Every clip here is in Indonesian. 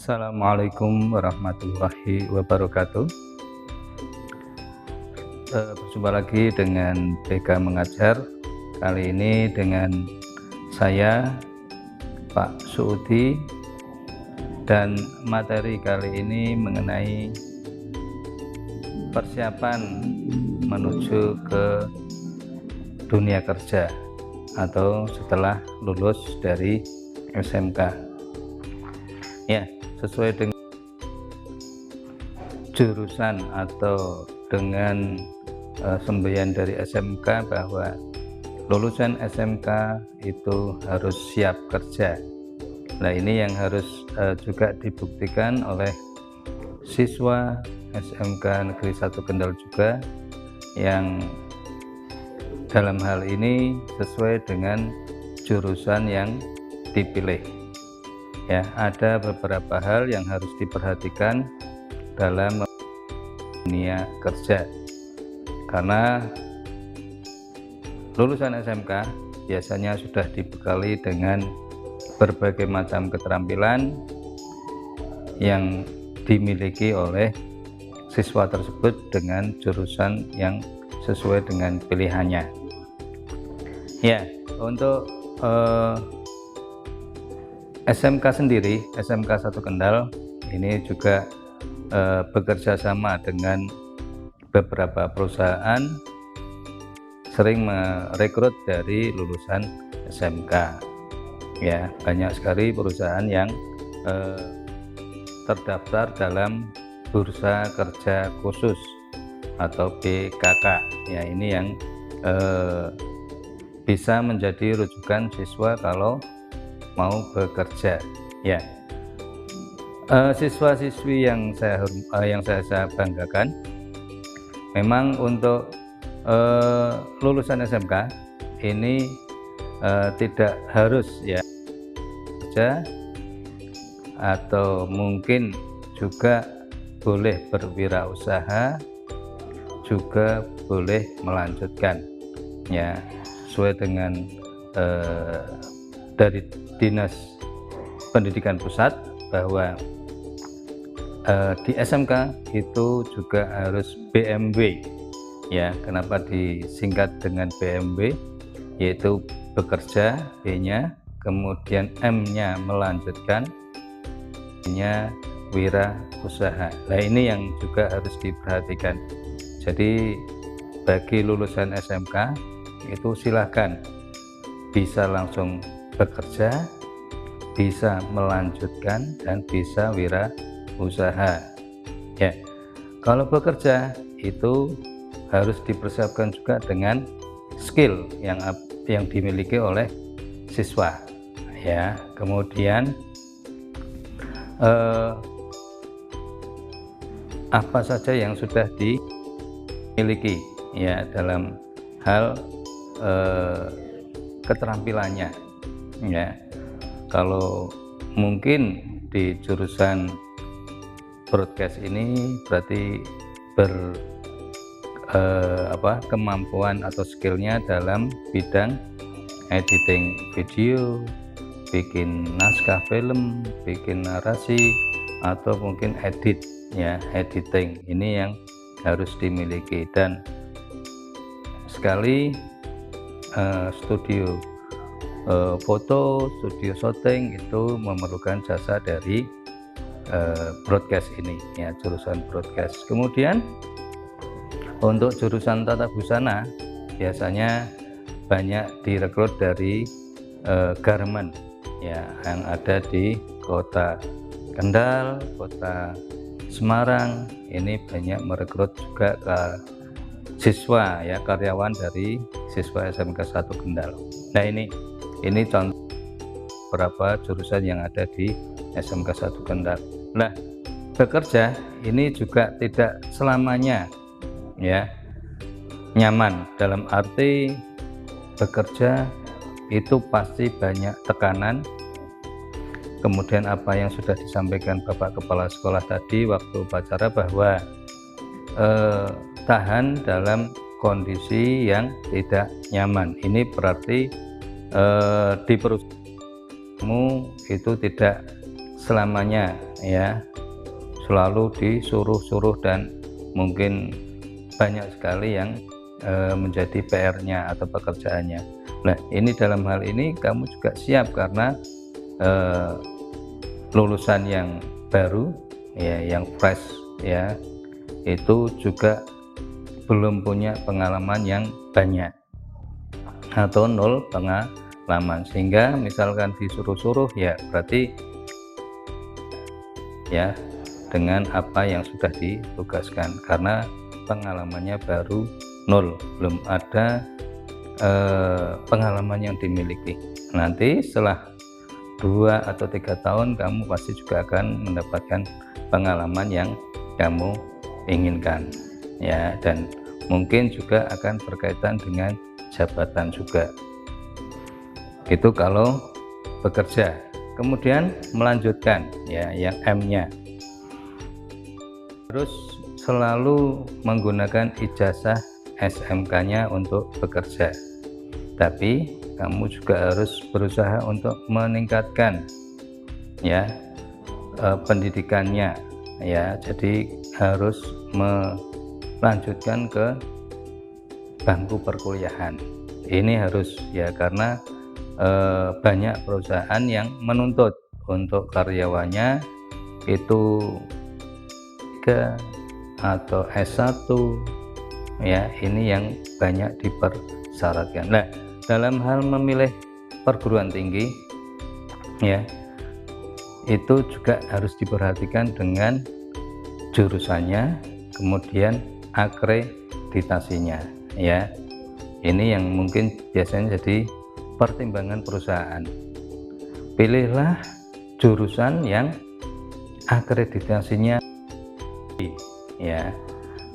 Assalamualaikum warahmatullahi wabarakatuh. Berjumpa lagi dengan BK Mengajar. Kali ini dengan saya Pak Suudi, dan materi kali ini mengenai persiapan menuju ke dunia kerja atau setelah lulus dari SMK. Ya, sesuai dengan jurusan atau dengan semboyan dari SMK bahwa lulusan SMK itu harus siap kerja. Nah, ini yang harus juga dibuktikan oleh siswa SMK Negeri 1 Kendal juga, yang dalam hal ini sesuai dengan jurusan yang dipilih. Ya, ada beberapa hal yang harus diperhatikan dalam dunia kerja, karena lulusan SMK biasanya sudah dibekali dengan berbagai macam keterampilan yang dimiliki oleh siswa tersebut dengan jurusan yang sesuai dengan pilihannya. Ya, untuk SMK sendiri, SMK 1 Kendal ini juga bekerja sama dengan beberapa perusahaan, sering merekrut dari lulusan SMK. Ya, banyak sekali perusahaan yang terdaftar dalam Bursa Kerja Khusus atau BKK. Ya, ini yang bisa menjadi rujukan siswa kalau mau bekerja. Ya, siswa-siswi yang saya banggakan, memang untuk lulusan SMK ini tidak harus ya kerja, atau mungkin juga boleh berwirausaha, juga boleh melanjutkan ya, sesuai dengan dari Dinas Pendidikan Pusat bahwa di SMK itu juga harus BMW. Ya, kenapa disingkat dengan BMW? Yaitu bekerja, B-nya, kemudian M-nya melanjutkan, B-nya wirausaha. Nah, ini yang juga harus diperhatikan. Jadi bagi lulusan SMK itu silahkan bisa langsung bekerja, bisa melanjutkan, dan bisa wirausaha. Ya, kalau bekerja itu harus dipersiapkan juga dengan skill yang dimiliki oleh siswa. Ya, kemudian apa saja yang sudah dimiliki ya dalam hal keterampilannya. Ya, kalau mungkin di jurusan broadcast ini berarti kemampuan atau skillnya dalam bidang editing video, bikin naskah film, bikin narasi, atau mungkin edit ya, editing. Ini yang harus dimiliki. Dan sekali studio foto, studio syuting itu memerlukan jasa dari broadcast ini ya, jurusan broadcast. Kemudian untuk jurusan tata busana biasanya banyak direkrut dari garment ya, yang ada di Kota Kendal, Kota Semarang. Ini banyak merekrut juga ke siswa ya, karyawan dari siswa SMK 1 Kendal. Nah, ini contoh beberapa jurusan yang ada di SMK 1 Kendal. Nah, bekerja ini juga tidak selamanya ya nyaman, dalam arti bekerja itu pasti banyak tekanan. Kemudian apa yang sudah disampaikan Bapak Kepala Sekolah tadi waktu upacara, bahwa tahan dalam kondisi yang tidak nyaman. Ini berarti di perusahaanmu itu tidak selamanya ya selalu disuruh-suruh, dan mungkin banyak sekali yang menjadi PR-nya atau pekerjaannya. Nah, ini dalam hal ini kamu juga siap, karena lulusan yang baru ya, yang fresh ya, itu juga belum punya pengalaman yang banyak atau nol pengalaman, sehingga misalkan disuruh-suruh ya berarti ya dengan apa yang sudah ditugaskan, karena pengalamannya baru nol, belum ada pengalaman yang dimiliki. Nanti setelah 2 atau 3 tahun kamu pasti juga akan mendapatkan pengalaman yang kamu inginkan ya, dan mungkin juga akan berkaitan dengan jabatan juga. Itu kalau bekerja. Kemudian melanjutkan ya yang M-nya, terus selalu menggunakan ijazah SMK-nya untuk bekerja, tapi kamu juga harus berusaha untuk meningkatkan ya pendidikannya ya, jadi harus melanjutkan ke bangku perkuliahan. Ini harus ya, karena banyak perusahaan yang menuntut untuk karyawannya itu 3 atau S1 ya, ini yang banyak dipersyaratkan. Nah, dalam hal memilih perguruan tinggi ya, itu juga harus diperhatikan dengan jurusannya, kemudian akreditasinya ya. Ini yang mungkin biasanya jadi pertimbangan perusahaan. Pilihlah jurusan yang akreditasinya ya,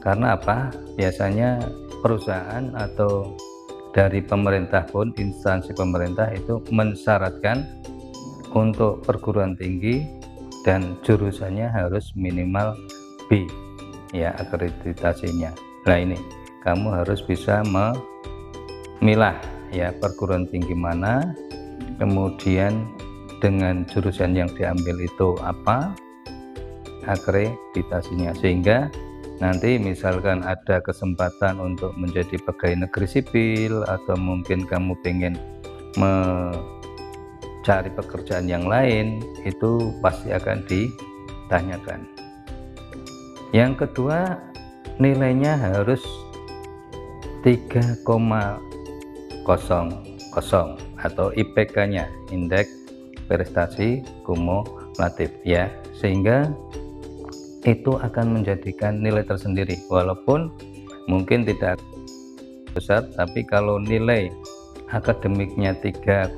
karena apa, biasanya perusahaan atau dari pemerintah pun, instansi pemerintah itu mensyaratkan untuk perguruan tinggi dan jurusannya harus minimal B ya akreditasinya. Nah, ini kamu harus bisa memilah ya perguruan tinggi mana, kemudian dengan jurusan yang diambil itu apa akreditasinya, sehingga nanti misalkan ada kesempatan untuk menjadi pegawai negeri sipil, atau mungkin kamu pengen mencari pekerjaan yang lain, itu pasti akan ditanyakan. Yang kedua, nilainya harus 3,00 atau IPK-nya, indeks prestasi kumulatif ya, sehingga itu akan menjadikan nilai tersendiri, walaupun mungkin tidak besar, tapi kalau nilai akademiknya 3,00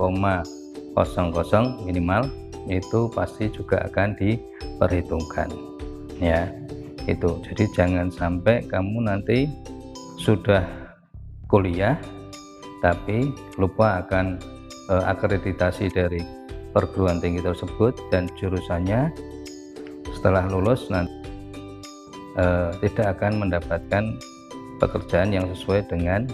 minimal, itu pasti juga akan diperhitungkan ya. Itu jadi jangan sampai kamu nanti sudah kuliah tapi lupa akan akreditasi dari perguruan tinggi tersebut, dan jurusannya setelah lulus nanti tidak akan mendapatkan pekerjaan yang sesuai dengan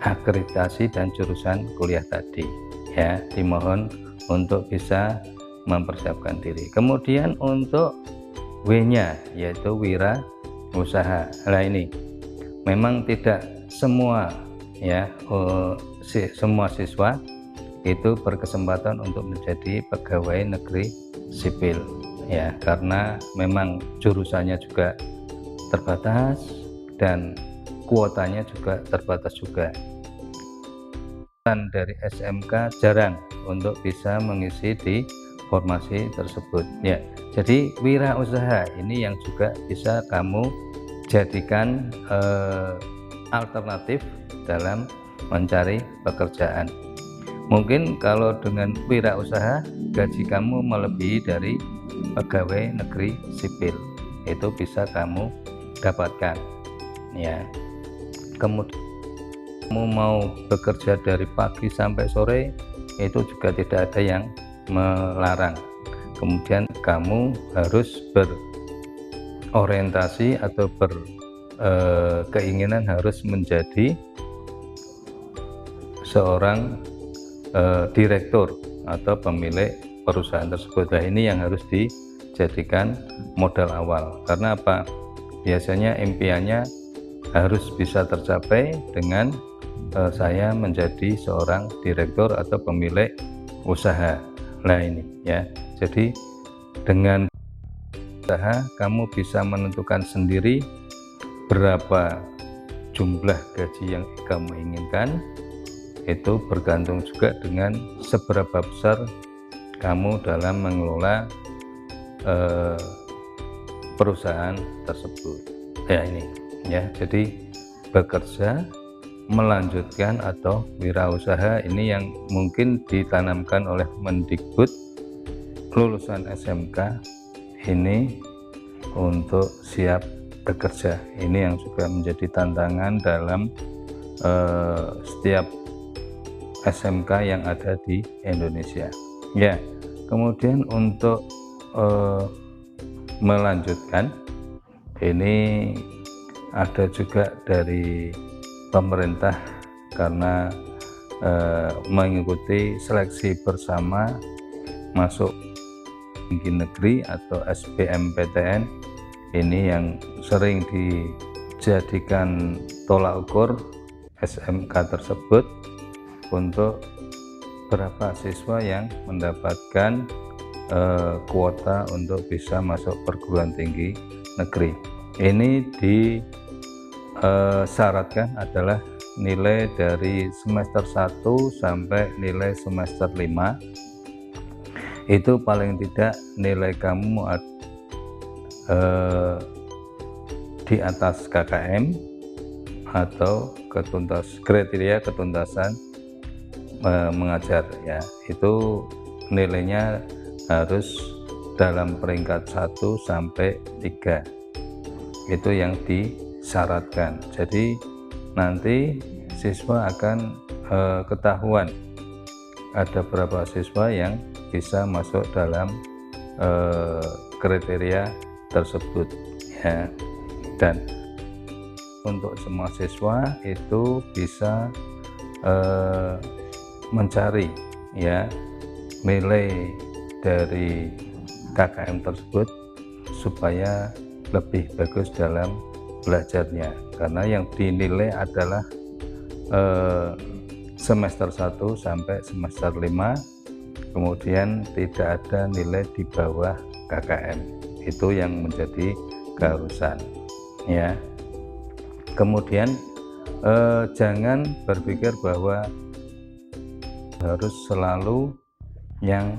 akreditasi dan jurusan kuliah tadi ya. Dimohon untuk bisa mempersiapkan diri. Kemudian untuk W-nya yaitu wira usaha. Nah, ini memang tidak semua ya semua siswa itu berkesempatan untuk menjadi pegawai negeri sipil ya, karena memang jurusannya juga terbatas dan kuotanya juga terbatas juga. Dan dari SMK jarang untuk bisa mengisi di formasi tersebut ya. Jadi wirausaha ini yang juga bisa kamu jadikan alternatif dalam mencari pekerjaan. Mungkin kalau dengan wirausaha gaji kamu melebihi dari pegawai negeri sipil, itu bisa kamu dapatkan ya. Kemudian kamu mau bekerja dari pagi sampai sore, itu juga tidak ada yang melarang. Kemudian kamu harus berorientasi atau keinginan harus menjadi seorang direktur atau pemilik perusahaan tersebut. Nah, ini yang harus dijadikan modal awal. Karena apa? Biasanya impiannya harus bisa tercapai dengan saya menjadi seorang direktur atau pemilik usaha. Nah, ini ya. Jadi dengan usaha kamu bisa menentukan sendiri berapa jumlah gaji yang kamu inginkan. Itu bergantung juga dengan seberapa besar kamu dalam mengelola perusahaan tersebut. Ya, ini ya. Jadi bekerja, melanjutkan atau wirausaha ini yang mungkin ditanamkan oleh Mendikbud lulusan SMK ini untuk siap bekerja. Ini yang juga menjadi tantangan dalam setiap SMK yang ada di Indonesia. Ya, kemudian untuk melanjutkan ini ada juga dari pemerintah karena mengikuti seleksi bersama masuk tinggi negeri atau SBMPTN ini yang sering dijadikan tolak ukur SMK tersebut untuk berapa siswa yang mendapatkan kuota untuk bisa masuk perguruan tinggi negeri. Ini disyaratkan adalah nilai dari semester 1 sampai nilai semester 5 itu paling tidak nilai kamu di atas KKM atau kriteria ketuntasan mengajar ya, itu nilainya harus dalam peringkat 1 sampai 3, itu yang disyaratkan. Jadi nanti siswa akan ketahuan ada berapa siswa yang bisa masuk dalam kriteria tersebut ya. Dan untuk semua siswa itu bisa mencari ya nilai dari KKM tersebut supaya lebih bagus dalam belajarnya, karena yang dinilai adalah semester 1 sampai semester 5, kemudian tidak ada nilai di bawah KKM. Itu yang menjadi keharusan ya. Kemudian jangan berpikir bahwa harus selalu yang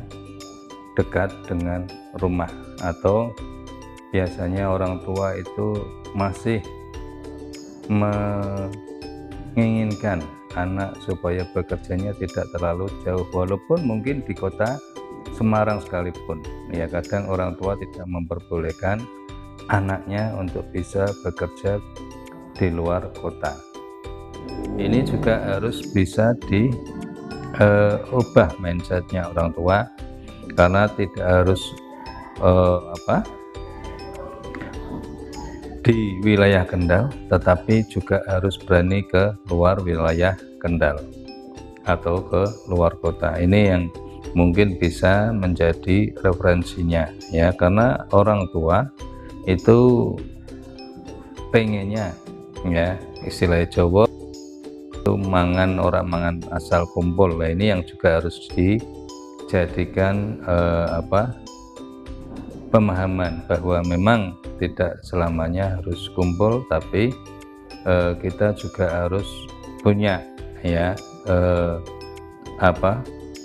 dekat dengan rumah, atau biasanya orang tua itu masih menginginkan anak supaya bekerjanya tidak terlalu jauh, walaupun mungkin di kota Semarang sekalipun ya, kadang orang tua tidak memperbolehkan anaknya untuk bisa bekerja di luar kota. Ini juga harus bisa diubah mindsetnya orang tua, karena tidak harus di wilayah Kendal, tetapi juga harus berani ke luar wilayah Kendal atau ke luar kota. Ini yang mungkin bisa menjadi referensinya ya, karena orang tua itu pengennya ya, istilah Jawa itu mangan orang mangan asal kumpul. Nah, ini yang juga harus dijadikan pemahaman bahwa memang tidak selamanya harus kumpul, tapi kita juga harus punya ya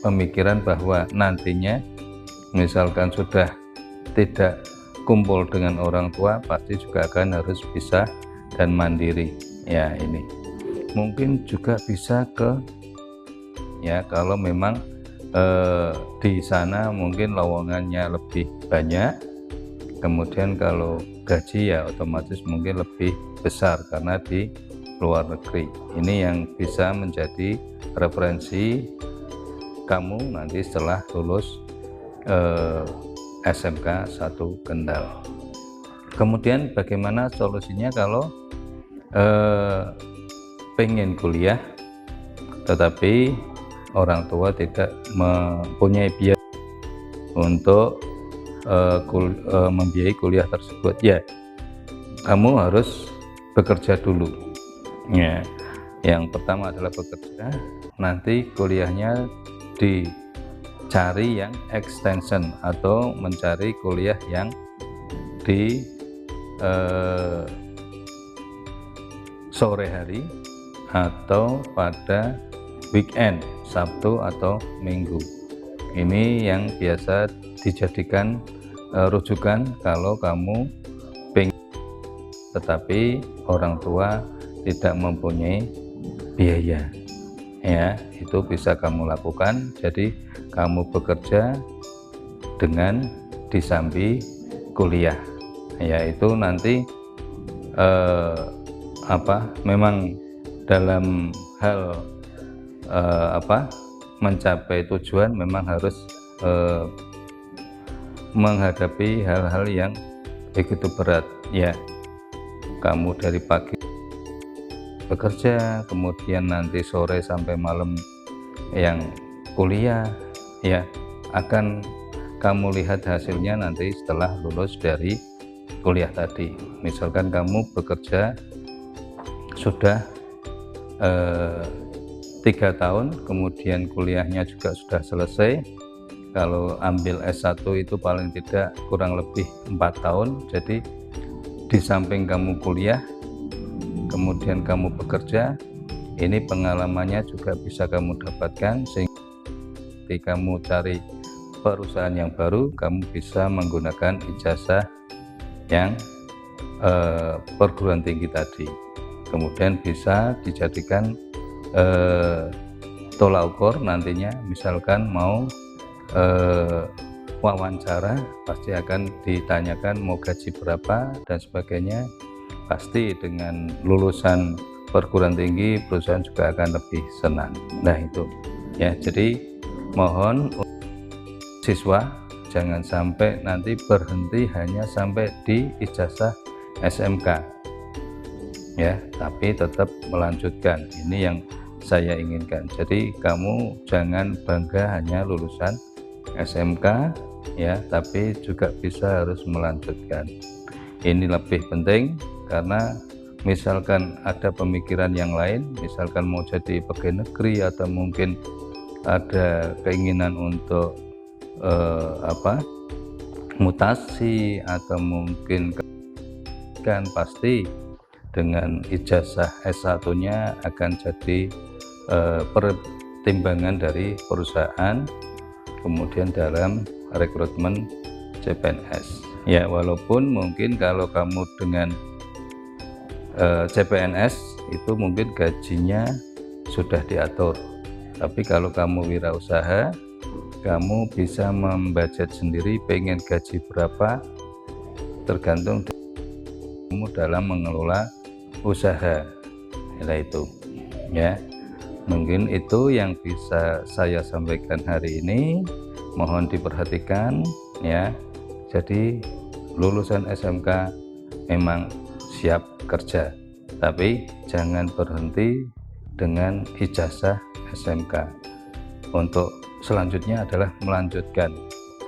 pemikiran bahwa nantinya misalkan sudah tidak kumpul dengan orang tua, pasti juga akan harus bisa dan mandiri ya. Ini mungkin juga bisa ke ya, kalau memang di sana mungkin lowongannya lebih banyak, kemudian kalau gaji ya otomatis mungkin lebih besar karena di luar negeri. Ini yang bisa menjadi referensi kamu nanti setelah lulus SMK 1 Kendal. Kemudian bagaimana solusinya kalau pengen kuliah tetapi orang tua tidak mempunyai biaya untuk membiayai kuliah tersebut, ya kamu harus bekerja dulu ya. Yang pertama adalah bekerja, nanti kuliahnya dicari yang extension atau mencari kuliah yang di sore hari atau pada weekend, Sabtu atau Minggu. Ini yang biasa dijadikan rujukan kalau kamu pengen tetapi orang tua tidak mempunyai biaya, ya itu bisa kamu lakukan. Jadi kamu bekerja dengan disambi kuliah, yaitu nanti memang dalam hal mencapai tujuan memang harus menghadapi hal-hal yang begitu berat ya. Kamu dari pagi bekerja, kemudian nanti sore sampai malam yang kuliah ya, akan kamu lihat hasilnya nanti setelah lulus dari kuliah tadi. Misalkan kamu bekerja sudah 3 tahun, kemudian kuliahnya juga sudah selesai. Kalau ambil S1 itu paling tidak kurang lebih 4 tahun. Jadi di samping kamu kuliah kemudian kamu bekerja, ini pengalamannya juga bisa kamu dapatkan, sehingga ketika kamu cari perusahaan yang baru kamu bisa menggunakan ijazah yang perguruan tinggi tadi. Kemudian bisa dijadikan tolak ukur nantinya. Misalkan mau wawancara, pasti akan ditanyakan mau gaji berapa dan sebagainya. Pasti dengan lulusan perguruan tinggi perusahaan juga akan lebih senang. Nah itu ya, jadi mohon siswa jangan sampai nanti berhenti hanya sampai di ijazah SMK ya, tapi tetap melanjutkan. Ini yang saya inginkan. Jadi kamu jangan bangga hanya lulusan SMK ya, tapi juga bisa harus melanjutkan. Ini lebih penting karena misalkan ada pemikiran yang lain, misalkan mau jadi pegawai negeri atau mungkin ada keinginan untuk mutasi atau mungkin kan pasti dengan ijazah S1-nya akan jadi pertimbangan dari perusahaan kemudian dalam rekrutmen CPNS ya. Walaupun mungkin kalau kamu dengan CPNS itu mungkin gajinya sudah diatur, tapi kalau kamu wirausaha kamu bisa membudget sendiri pengen gaji berapa, tergantung kamu dalam mengelola usaha. Nah itu ya, mungkin itu yang bisa saya sampaikan hari ini. Mohon diperhatikan ya. Jadi lulusan SMK memang siap kerja, tapi jangan berhenti dengan ijazah SMK. Untuk selanjutnya adalah melanjutkan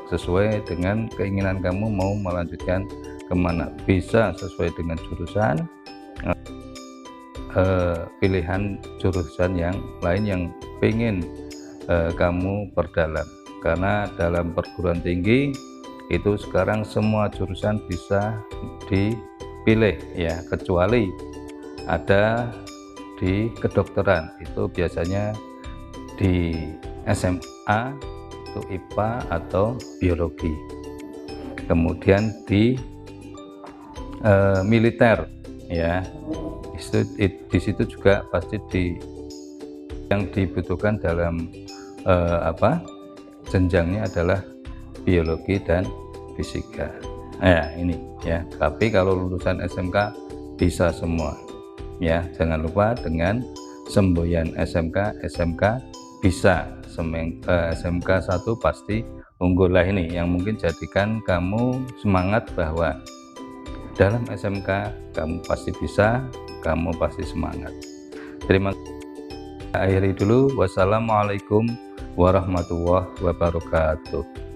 sesuai dengan keinginan kamu mau melanjutkan kemana. Bisa sesuai dengan jurusan, pilihan jurusan yang lain yang pengen kamu perdalam. Karena dalam perguruan tinggi itu sekarang semua jurusan bisa dipilih ya, kecuali ada di kedokteran, itu biasanya di SMA itu IPA atau biologi. Kemudian di militer ya, di situ juga pasti yang dibutuhkan dalam jenjangnya adalah biologi dan fisika. Nah ini ya, tapi kalau lulusan SMK bisa semua ya. Jangan lupa dengan semboyan SMK bisa. SMK 1 pasti unggul lah. Ini yang mungkin jadikan kamu semangat bahwa dalam SMK kamu pasti bisa, kamu pasti semangat. Terima kasih. Akhiri dulu. Wassalamualaikum warahmatullahi wabarakatuh.